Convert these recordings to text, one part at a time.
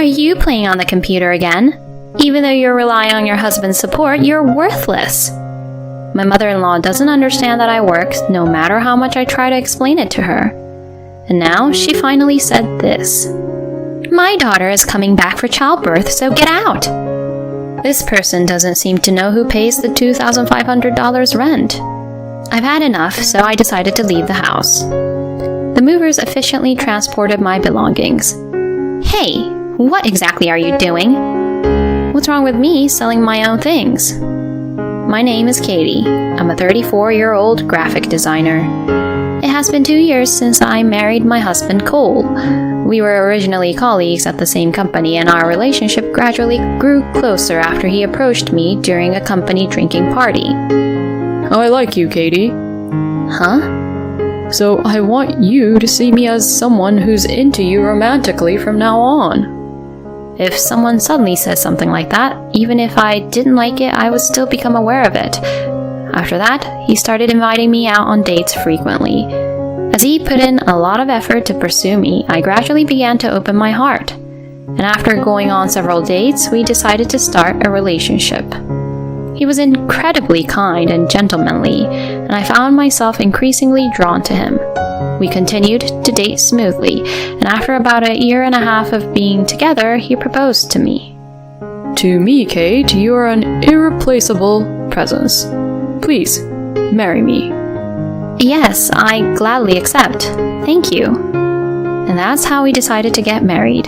you playing on the computer again? Even though you're relying on your husband's support, you're worthless. My mother-in-law doesn't understand that I work, no matter how much I try to explain it to her. And now she finally said this. My daughter is coming back for childbirth, so get out. This person doesn't seem to know who pays the $2,500 rent. I've had enough, so I decided to leave the house. The movers efficiently transported my belongings. Hey, what exactly are you doing? What's wrong with me selling my own things? My name is Katie. I'm a 34-year-old graphic designer. It has been 2 years since I married my husband, Cole. We were originally colleagues at the same company, and our relationship gradually grew closer after he approached me during a company drinking party. I like you, Katie. Huh? So I want you to see me as someone who's into you romantically from now on. If someone suddenly says something like that, even if I didn't like it, I would still become aware of it. After that, he started inviting me out on dates frequently. As he put in a lot of effort to pursue me, I gradually began to open my heart. And after going on several dates, we decided to start a relationship. He was incredibly kind and gentlemanly, and I found myself increasingly drawn to him. We continued to date smoothly, and after about 1.5 years of being together, he proposed to me. To me, Kate, you are an irreplaceable presence. Please, marry me. Yes, I gladly accept. Thank you. And that's how we decided to get married.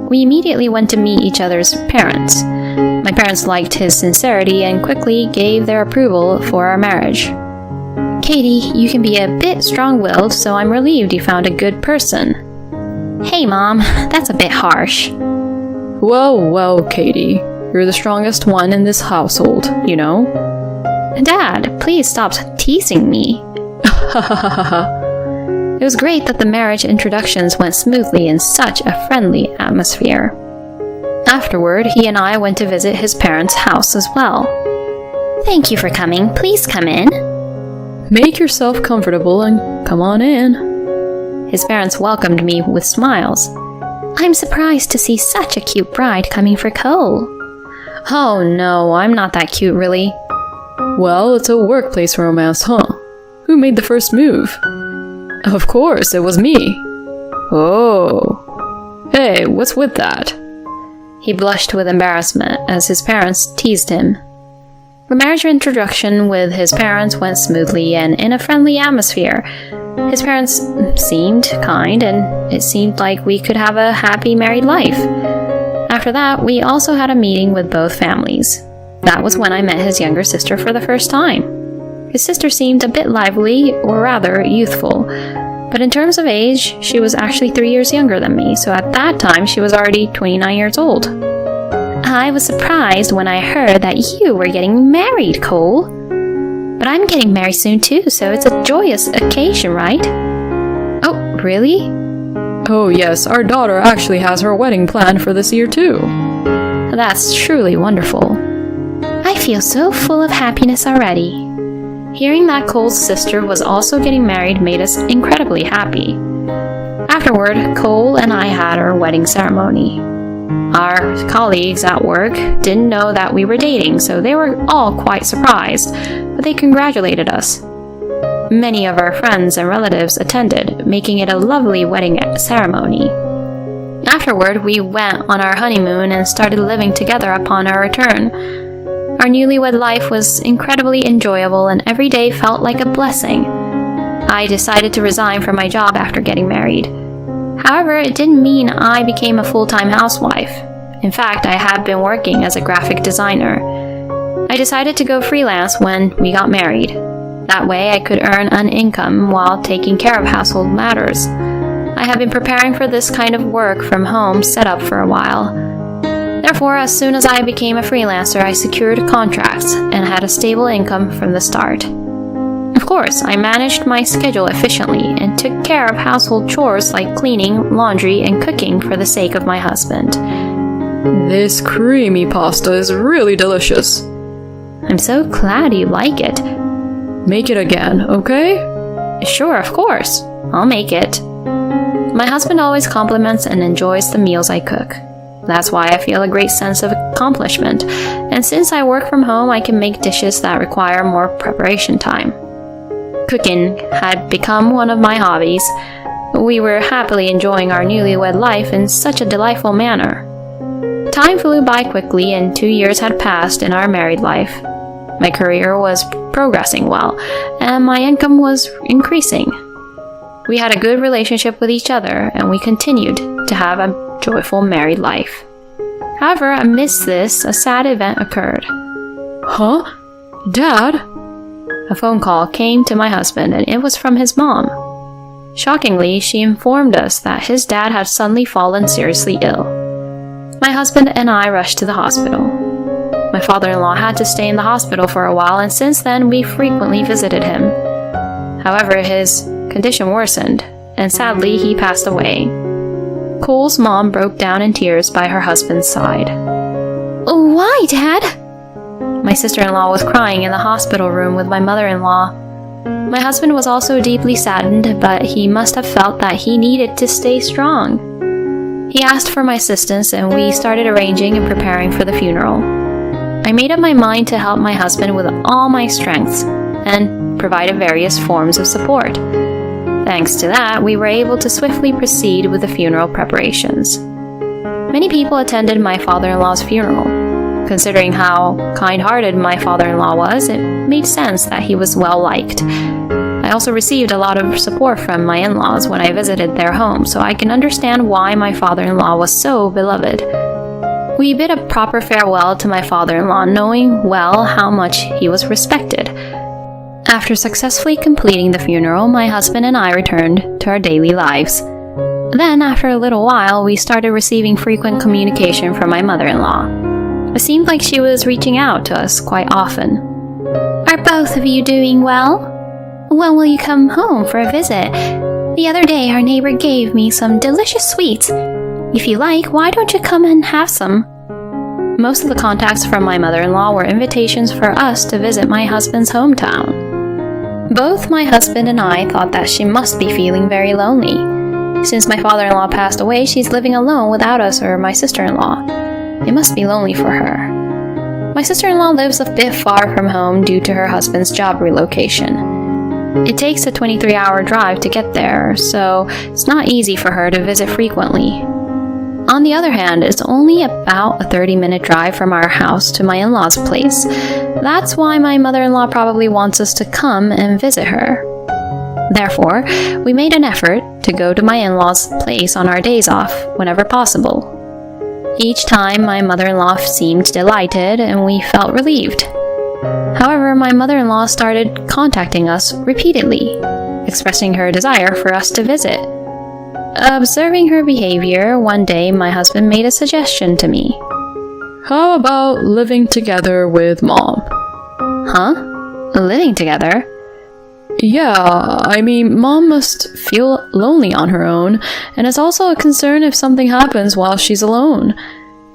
We immediately went to meet each other's parents. My parents liked his sincerity and quickly gave their approval for our marriage. Katie, you can be a bit strong-willed, so I'm relieved you found a good person. Hey, Mom, that's a bit harsh. Well, Katie, you're the strongest one in this household, you know? Dad, please stop teasing me. It was great that the marriage introductions went smoothly in such a friendly atmosphere. Afterward, he and I went to visit his parents' house as well. Thank you for coming. Please come in. Make yourself comfortable and come on in. His parents welcomed me with smiles. I'm surprised to see such a cute bride coming for Cole. Oh no, I'm not that cute really. Well, it's a workplace romance, huh? Who made the first move? Of course, it was me. Oh. Hey, what's with that? He blushed with embarrassment as his parents teased him. The marriage introduction with his parents went smoothly and in a friendly atmosphere. His parents seemed kind, and it seemed like we could have a happy married life. After that, we also had a meeting with both families. That was when I met his younger sister for the first time. His sister seemed a bit lively, or rather youthful, but in terms of age, she was actually 3 years younger than me, so at that time she was already 29 years old. I was surprised when I heard that you were getting married, Cole. But I'm getting married soon too, so it's a joyous occasion, right? Oh, really? Oh yes, our daughter actually has her wedding planned for this year too. That's truly wonderful. I feel so full of happiness already. Hearing that Cole's sister was also getting married made us incredibly happy. Afterward, Cole and I had our wedding ceremony. Our colleagues at work didn't know that we were dating, so they were all quite surprised, but they congratulated us. Many of our friends and relatives attended, making it a lovely wedding ceremony. Afterward, we went on our honeymoon and started living together upon our return. Our newlywed life was incredibly enjoyable, and every day felt like a blessing. I decided to resign from my job after getting married. However, it didn't mean I became a full-time housewife. In fact, I had been working as a graphic designer. I decided to go freelance when we got married. That way, I could earn an income while taking care of household matters. I have been preparing for this kind of work from home setup for a while. Therefore, as soon as I became a freelancer, I secured contracts and had a stable income from the start. Of course, I managed my schedule efficiently and took care of household chores like cleaning, laundry, and cooking for the sake of my husband. This creamy pasta is really delicious. I'm so glad you like it. Make it again, okay? Sure, of course. I'll make it. My husband always compliments and enjoys the meals I cook. That's why I feel a great sense of accomplishment, and since I work from home, I can make dishes that require more preparation time. Cooking had become one of my hobbies. We were happily enjoying our newlywed life in such a delightful manner. Time flew by quickly, and 2 years had passed in our married life. My career was progressing well, and my income was increasing. We had a good relationship with each other, and we continued to have a joyful married life. However, amidst this, a sad event occurred. Huh? Dad? A phone call came to my husband, and it was from his mom. Shockingly, she informed us that his dad had suddenly fallen seriously ill. My husband and I rushed to the hospital. My father-in-law had to stay in the hospital for a while, and since then we frequently visited him. However, his condition worsened, and sadly he passed away. Cole's mom broke down in tears by her husband's side. Why, Dad? My sister-in-law was crying in the hospital room with my mother-in-law. My husband was also deeply saddened, but he must have felt that he needed to stay strong. He asked for my assistance, and we started arranging and preparing for the funeral. I made up my mind to help my husband with all my strengths and provided various forms of support. Thanks to that, we were able to swiftly proceed with the funeral preparations. Many people attended my father-in-law's funeral. Considering how kind-hearted my father-in-law was, it made sense that he was well-liked. I also received a lot of support from my in-laws when I visited their home, so I can understand why my father-in-law was so beloved. We bid a proper farewell to my father-in-law, knowing well how much he was respected. After successfully completing the funeral, my husband and I returned to our daily lives. Then, after a little while, we started receiving frequent communication from my mother-in-law. It seemed like she was reaching out to us quite often. Are both of you doing well? When will you come home for a visit? The other day, our neighbor gave me some delicious sweets. If you like, why don't you come and have some? Most of the contacts from my mother-in-law were invitations for us to visit my husband's hometown. Both my husband and I thought that she must be feeling very lonely. Since my father-in-law passed away, she's living alone without us or my sister-in-law. It must be lonely for her. My sister-in-law lives a bit far from home due to her husband's job relocation. It takes a 23-hour drive to get there, so it's not easy for her to visit frequently. On the other hand, it's only about a 30-minute drive from our house to my in-laws' place. That's why my mother-in-law probably wants us to come and visit her. Therefore, we made an effort to go to my in-laws' place on our days off, whenever possible. Each time, my mother-in-law seemed delighted, and we felt relieved. However, my mother-in-law started contacting us repeatedly, expressing her desire for us to visit. Observing her behavior, one day my husband made a suggestion to me. How about living together with Mom? Huh? Living together? Yeah, I mean, Mom must feel lonely on her own, and it's also a concern if something happens while she's alone.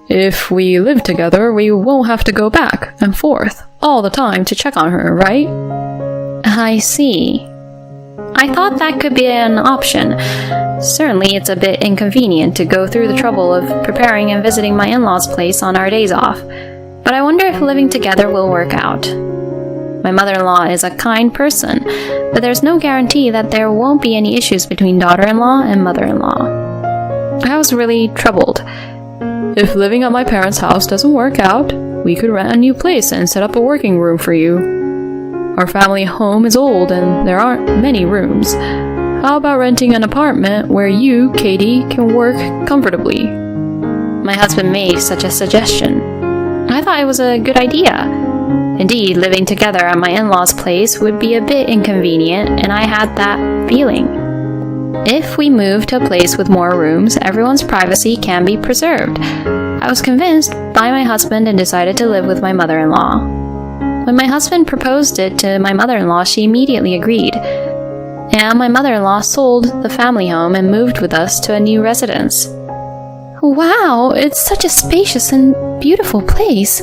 If we live together, we won't have to go back and forth all the time to check on her, right? I see. I thought that could be an option. Certainly, it's a bit inconvenient to go through the trouble of preparing and visiting my in-laws' place on our days off, but I wonder if living together will work out. My mother-in-law is a kind person, but there's no guarantee that there won't be any issues between daughter-in-law and mother-in-law. I was really troubled. If living at my parents' house doesn't work out, we could rent a new place and set up a working room for you. Our family home is old and there aren't many rooms. How about renting an apartment where you, Katie, can work comfortably? My husband made such a suggestion. I thought it was a good idea. Indeed, living together at my in-laws' place would be a bit inconvenient, and I had that feeling. If we move to a place with more rooms, everyone's privacy can be preserved. I was convinced by my husband and decided to live with my mother-in-law. When my husband proposed it to my mother-in-law, she immediately agreed. And my mother-in-law sold the family home and moved with us to a new residence. Wow, it's such a spacious and beautiful place.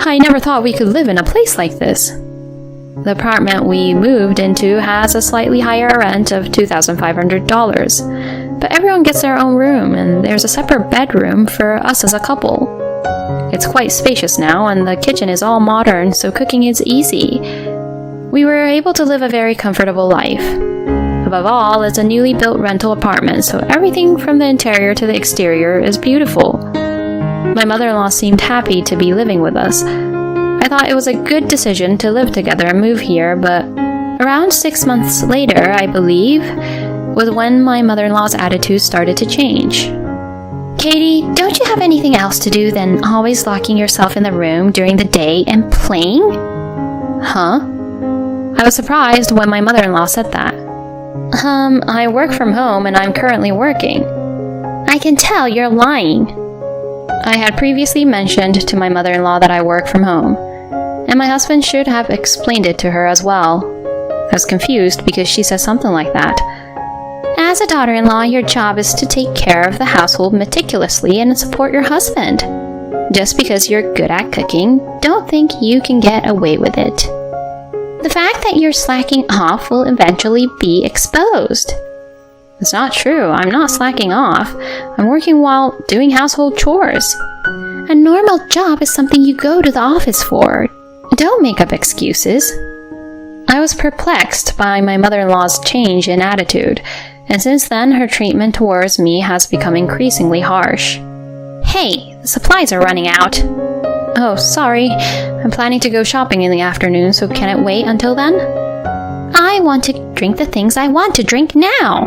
I never thought we could live in a place like this. The apartment we moved into has a slightly higher rent of $2,500. but everyone gets their own room, and there's a separate bedroom for us as a couple. It's quite spacious now, and the kitchen is all modern, so cooking is easy. We were able to live a very comfortable life. Above all, it's a newly built rental apartment, so everything from the interior to the exterior is beautiful. My mother-in-law seemed happy to be living with us. I thought it was a good decision to live together and move here, but around 6 months later, I believe, was when my mother-in-law's attitude started to change. Katie, don't you have anything else to do than always locking yourself in the room during the day and playing? Huh? I was surprised when my mother-in-law said that. I work from home and I'm currently working. I can tell you're lying. I had previously mentioned to my mother-in-law that I work from home, and my husband should have explained it to her as well. I was confused because she said something like that. As a daughter-in-law, your job is to take care of the household meticulously and support your husband. Just because you're good at cooking, don't think you can get away with it. The fact that you're slacking off will eventually be exposed. It's not true. I'm not slacking off. I'm working while doing household chores. A normal job is something you go to the office for. Don't make up excuses. I was perplexed by my mother-in-law's change in attitude, and since then her treatment towards me has become increasingly harsh. Hey, the supplies are running out. Oh, sorry. I'm planning to go shopping in the afternoon, so can it wait until then? I want to drink the things I want to drink now.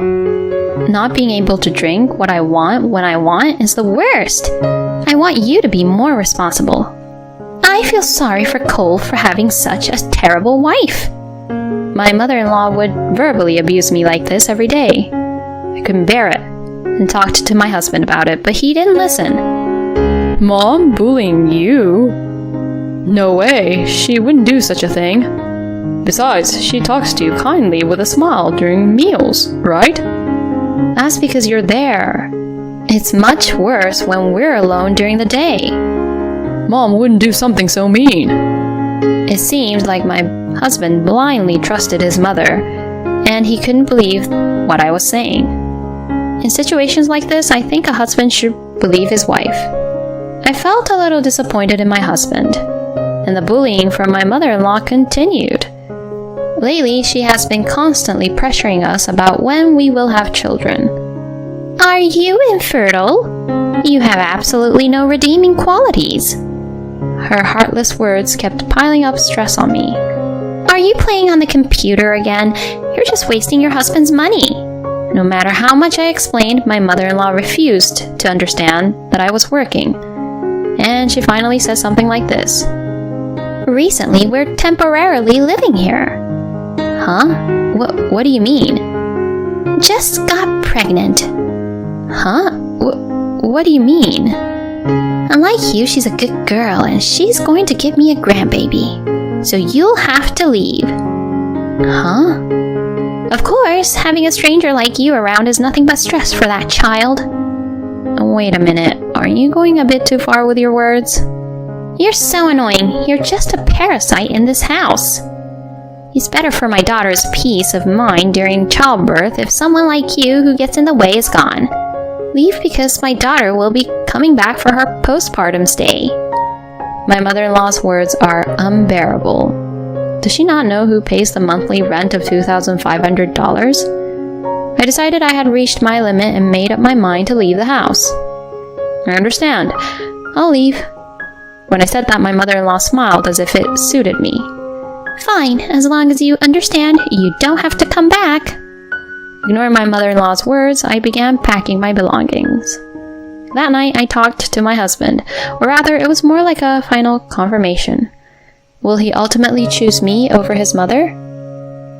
Not being able to drink what I want when I want is the worst. I want you to be more responsible. I feel sorry for Cole for having such a terrible wife. My mother-in-law would verbally abuse me like this every day. I couldn't bear it, and talked to my husband about it, but he didn't listen. Mom bullying you? No way, she wouldn't do such a thing. Besides, she talks to you kindly with a smile during meals, right? That's because you're there. It's much worse when we're alone during the day. Mom wouldn't do something so mean. It seemed like my husband blindly trusted his mother, and he couldn't believe what I was saying. In situations like this, I think a husband should believe his wife. I felt a little disappointed in my husband, and the bullying from my mother-in-law continued. Lately, she has been constantly pressuring us about when we will have children. Are you infertile? You have absolutely no redeeming qualities. Her heartless words kept piling up stress on me. Are you playing on the computer again? You're just wasting your husband's money. No matter how much I explained, my mother-in-law refused to understand that I was working. And she finally said something like this. Recently, we're temporarily living here. Huh? What do you mean? Just got pregnant. Huh? What do you mean? Unlike you, she's a good girl, and she's going to give me a grandbaby. So you'll have to leave. Huh? Of course, having a stranger like you around is nothing but stress for that child. Wait a minute. Are you going a bit too far with your words? You're so annoying. You're just a parasite in this house. It's better for my daughter's peace of mind during childbirth if someone like you who gets in the way is gone. Leave because my daughter will be coming back for her postpartum stay. My mother-in-law's words are unbearable. Does she not know who pays the monthly rent of $2,500? I decided I had reached my limit and made up my mind to leave the house. I understand. I'll leave. When I said that, my mother-in-law smiled as if it suited me. Fine, as long as you understand, you don't have to come back. Ignoring my mother-in-law's words, I began packing my belongings. That night, I talked to my husband, or rather, it was more like a final confirmation. Will he ultimately choose me over his mother?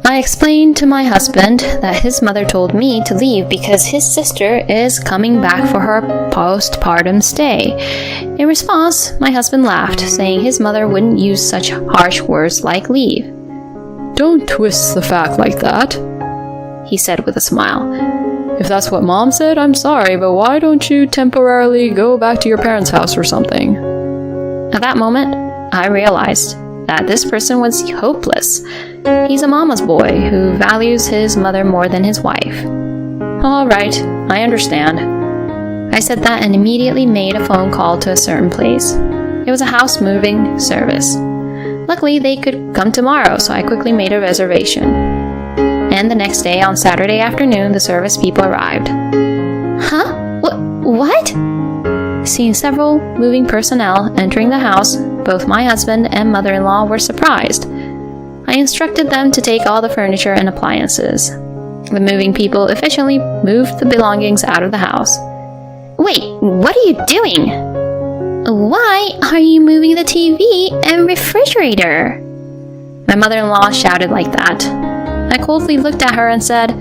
I explained to my husband that his mother told me to leave because his sister is coming back for her postpartum stay. In response, my husband laughed, saying his mother wouldn't use such harsh words like leave. Don't twist the fact like that, he said with a smile. If that's what Mom said, I'm sorry, but why don't you temporarily go back to your parents' house or something? At that moment, I realized that this person was hopeless. He's a mama's boy who values his mother more than his wife. All right, I understand. I said that and immediately made a phone call to a certain place. It was a house moving service. Luckily, they could come tomorrow, so I quickly made a reservation. And the next day, on Saturday afternoon, the service people arrived. Huh? What? Seeing several moving personnel entering the house, both my husband and mother-in-law were surprised. I instructed them to take all the furniture and appliances. The moving people efficiently moved the belongings out of the house. Wait, what are you doing? Why are you moving the TV and refrigerator? My mother-in-law shouted like that. I coldly looked at her and said,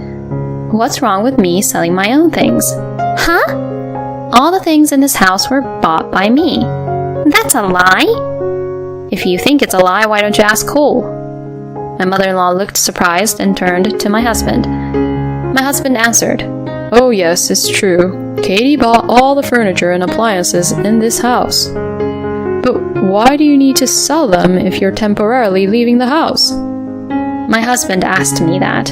"What's wrong with me selling my own things?" Huh? All the things in this house were bought by me. That's a lie. If you think it's a lie, why don't you ask Cole? My mother-in-law looked surprised and turned to my husband. My husband answered, "Oh yes, it's true. Katie bought all the furniture and appliances in this house. But why do you need to sell them if you're temporarily leaving the house?" My husband asked me that.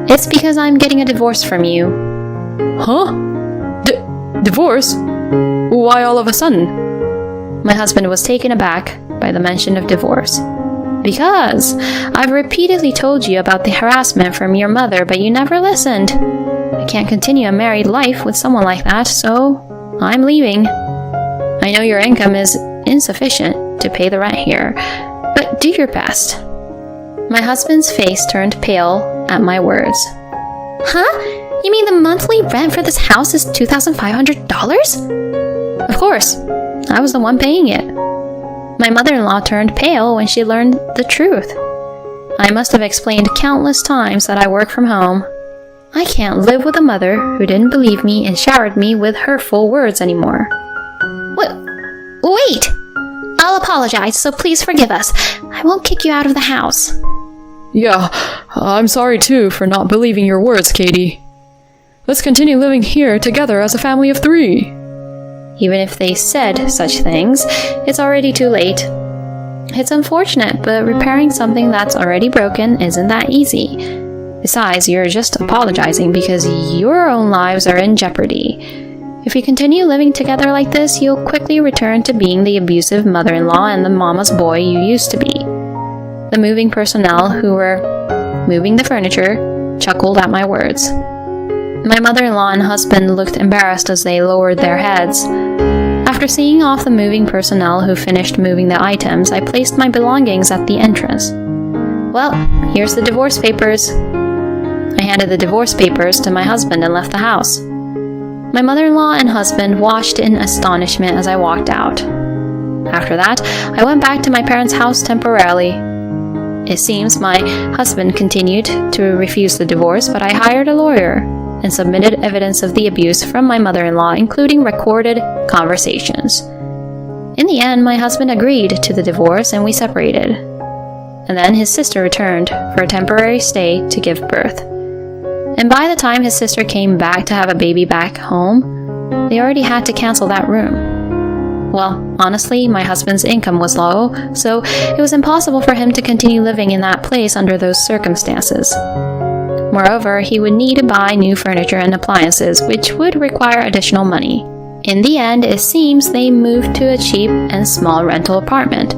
"It's because I'm getting a divorce from you." Huh? Divorce? Why all of a sudden? My husband was taken aback by the mention of divorce. "Because I've repeatedly told you about the harassment from your mother, but you never listened. I can't continue a married life with someone like that, so I'm leaving. I know your income is insufficient to pay the rent here, but do your best." My husband's face turned pale at my words. Huh? You mean the monthly rent for this house is $2,500? Of course, I was the one paying it. My mother-in-law turned pale when she learned the truth. I must have explained countless times that I work from home. I can't live with a mother who didn't believe me and showered me with hurtful words anymore. Wait! I'll apologize, so please forgive us. I won't kick you out of the house. Yeah, I'm sorry too for not believing your words, Katie. Let's continue living here together as a family of 3. Even if they said such things, it's already too late. It's unfortunate, but repairing something that's already broken isn't that easy. Besides, you're just apologizing because your own lives are in jeopardy. If you continue living together like this, you'll quickly return to being the abusive mother-in-law and the mama's boy you used to be. The moving personnel who were moving the furniture chuckled at my words. My mother-in-law and husband looked embarrassed as they lowered their heads. After seeing off the moving personnel who finished moving the items, I placed my belongings at the entrance. "Well, here's the divorce papers." I handed the divorce papers to my husband and left the house. My mother-in-law and husband watched in astonishment as I walked out. After that, I went back to my parents' house temporarily. It seems my husband continued to refuse the divorce, but I hired a lawyer and submitted evidence of the abuse from my mother-in-law, including recorded conversations. In the end, my husband agreed to the divorce and we separated. And then his sister returned for a temporary stay to give birth. And by the time his sister came back to have a baby back home, they already had to cancel that room. Well, honestly, my husband's income was low, so it was impossible for him to continue living in that place under those circumstances. Moreover, he would need to buy new furniture and appliances, which would require additional money. In the end, it seems they moved to a cheap and small rental apartment.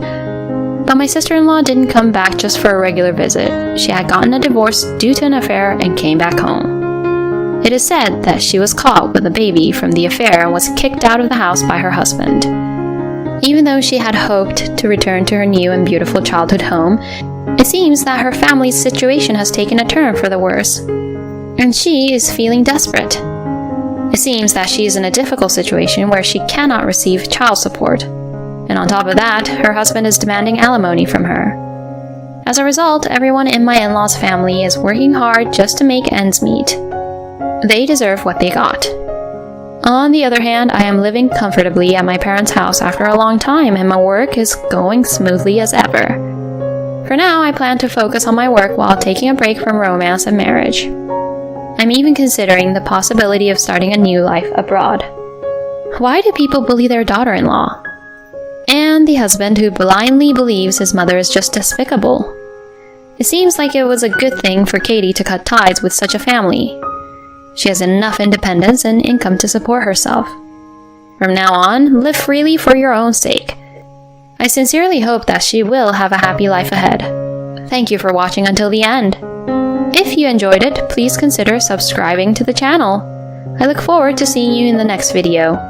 But my sister-in-law didn't come back just for a regular visit. She had gotten a divorce due to an affair and came back home. It is said that she was caught with a baby from the affair and was kicked out of the house by her husband. Even though she had hoped to return to her new and beautiful childhood home, it seems that her family's situation has taken a turn for the worse, and she is feeling desperate. It seems that she is in a difficult situation where she cannot receive child support, and on top of that, her husband is demanding alimony from her. As a result, everyone in my in-laws' family is working hard just to make ends meet. They deserve what they got. On the other hand, I am living comfortably at my parents' house after a long time, and my work is going smoothly as ever. For now, I plan to focus on my work while taking a break from romance and marriage. I'm even considering the possibility of starting a new life abroad. Why do people bully their daughter-in-law? And the husband who blindly believes his mother is just despicable. It seems like it was a good thing for Katie to cut ties with such a family. She has enough independence and income to support herself. From now on, live freely for your own sake. I sincerely hope that she will have a happy life ahead. Thank you for watching until the end. If you enjoyed it, please consider subscribing to the channel. I look forward to seeing you in the next video.